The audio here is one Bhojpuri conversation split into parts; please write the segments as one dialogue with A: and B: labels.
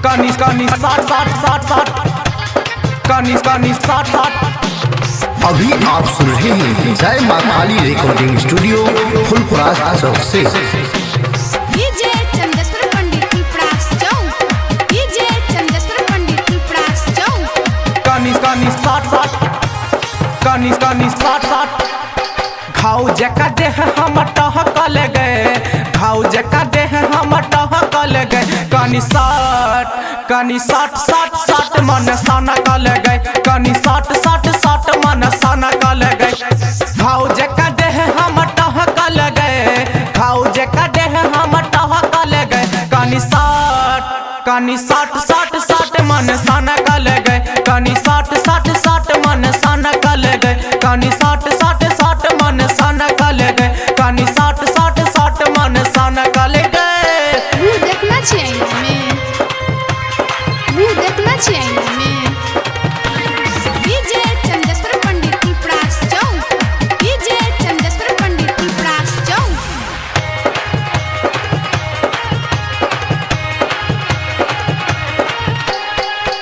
A: कनी कनी साठ साठ साठ साठ कनी कनी साठ साठ।
B: अभी आप सुन रहे हैं जय मां काली रिकॉर्डिंग स्टूडियो फुलपुरा चौक से।
C: डीजे चंदेश्वर पंडित की प्रास चौक, डीजे चंदेश्वर पंडित की प्रास चौक।
A: कनी कनी साठ साठ कनी कनी साठ साठ। घाव जका देह हम टहकल गए, घाव जका देह हम टहकल गए। कनी साठ साठ साठ मन साना कल गए, कनी साठ साठ साठ मन साना कल गए। घाव जका देह हम टहकल गए, घाव जका देह हम टहकल गए। कनी साठ साठ साठ मन साना कल गए, कनी साठ साठ साठ मन साना कल गए। कनी साठ साठ साठ मन साना कल गए, कनी साठ साठ साठ मन साना कल गए।
C: मुँह देखना चाहिए हमें, मुँह देखना चाहिए हमें। डीजे चंदेश्वर पंडित की प्रास चौक, डीजे चंदेश्वर पंडित की प्रास चौक।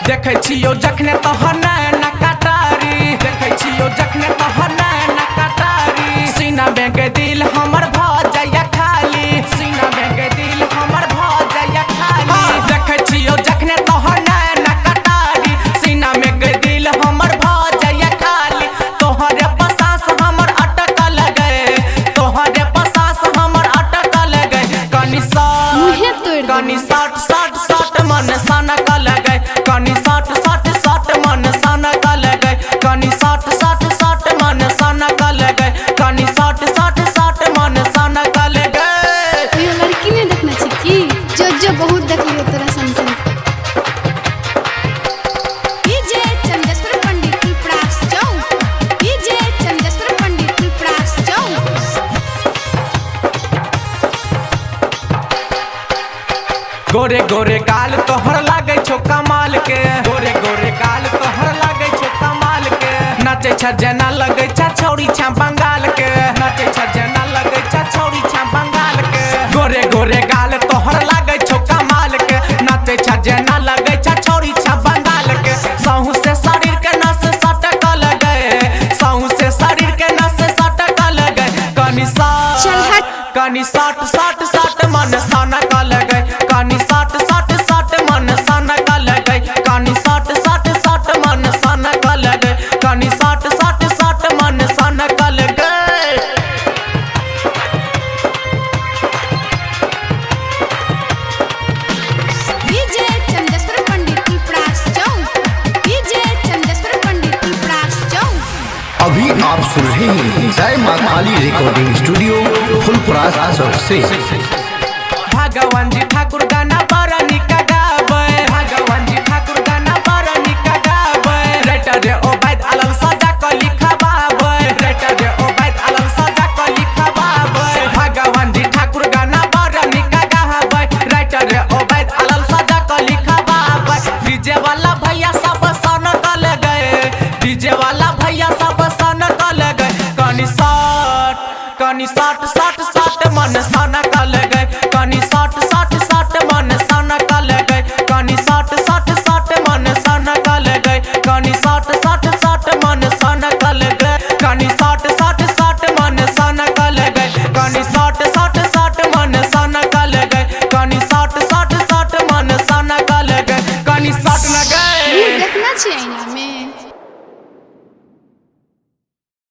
A: देखे छियो जखने तोहर नैन कटारी, देखे छियो जखने तोहर नैन कटारी। सीना में के दिल हमर भ जाया खाली, सीना में के दिल हमर भ जाया खाली। देखे छियो जखने तोहर नैन कटारी, सीना में के दिल हमर भ जाया खाली। तोहरे पसास हमर अटकल गए, तोहरे पसास हमर अटकल गए। कनी साठ साठ साठ मन साना कल गए, कनी साठ साठ साठ मन साना कल गए। कनी साठ साठ साठ मन साना कल गए, कनी साठ साठ साठ मन साना कल गए।
C: कोई लड़की ने देखना चाहिए जो जो बहुत देख लियो तोरा संसन। डीजे चंदेश्वर पंडित की प्रास चौक, डीजे चंदेश्वर पंडित की प्रास चौक।
A: गोरे गोरे गाल तोहर लागे छो कमाल के, गोरे गोरे गाल तोहर लागे छो कमाल के। नाचे छ जना लगे छ छौरी छ बंगाल के, नाचे छ जना लगे छ छौरी छ बंगाल के। गोरे गोरे गाल तोहर लागे छो कमाल के, नाचे छ जना लगे छ छौरी छ बंगाल के। सहू से शरीर के नस सटकल गए, सहू से शरीर के नस सटकल गए। कनी साठ साठ साठ मन साना कल गए, कनी साठ साठ साठ मन साना कल गए। कनी साठ साठ साठ मन साना कल गए, कनी साठ साठ साठ मन साना कल गए।
C: डीजे चंदेश्वर पंडित की प्रास चौक, डीजे चंदेश्वर पंडित की प्रास चौक।
B: अभी आप सुन रहे हैं जय मां काली रिकॉर्डिंग स्टूडियो फुलपुरा चौक से।
A: भगवान जी ठाकुर गाना बड़ा निक गावे, भगवान जी ठाकुर गाना बड़ा निक गावे। राइटर रे ओबैद आलम सजा क लिखवावे, राइटर रे ओबैद आलम सजा क लिखवावे। भगवान जी ठाकुर गाना बड़ा निक गावे, राइटर रे ओबैद आलम सजा क लिखवावे। डीजे वाला भैया सब सन कल गए, डीजे वाला भैया सब सन कल गए। कनी साठ साठ साठ मन साना कल गए, कनी साठ साठ साठ मन साना कल गए। कनी साठ साठ साठ मन साना कल गए, कनी साठ साठ साठ मन साना कल गए। कनी साठ साठ साठ मन साना कल गए, कनी साठ साठ साठ मन साना कल गए। कनी साठ साठ साठ मन साना कल गए, कनी साठ न गए।
C: देखना चाहिए।